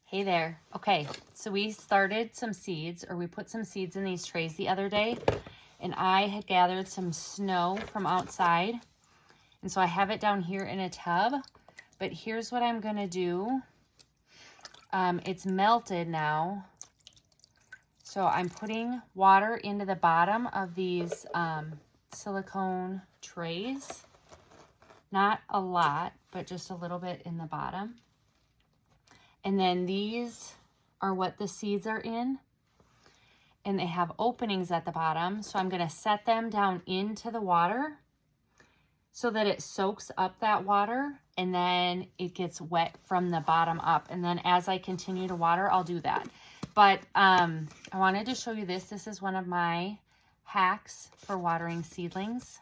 Hey there. Okay, so we started some seeds, or we put some seeds in these trays the other day, and I had gathered some snow from outside, and so I have it down here in a tub. But here's what I'm gonna do. It's melted now, so I'm putting water into the bottom of these silicone trays. Not a lot, but just a little bit in the bottom. And then these are what the seeds are in. And they have openings at the bottom. So I'm gonna set them down into the water so that it soaks up that water and then it gets wet from the bottom up. And then as I continue to water, I'll do that. But I wanted to show you this. This is one of my hacks for watering seedlings.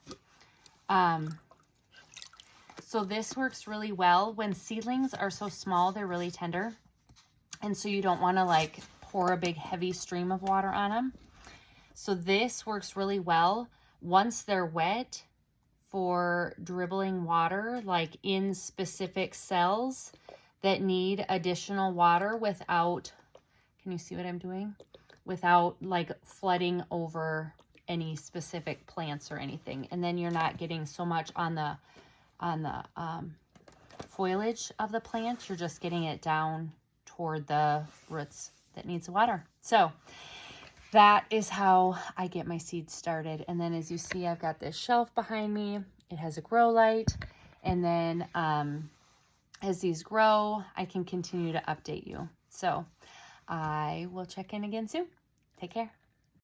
So this works really well. When seedlings are so small, they're really tender. And so you don't want to like pour a big heavy stream of water on them. So this works really well once they're wet for dribbling water, like in specific cells that need additional water without, can you see what I'm doing? Without like flooding over any specific plants or anything. And then you're not getting so much on the foliage of the plant. You're just getting it down toward the roots that needs water. So that is how I get my seeds started. And then as you see, I've got this shelf behind me. It has a grow light. And then as these grow, I can continue to update you. So I will check in again soon. Take care.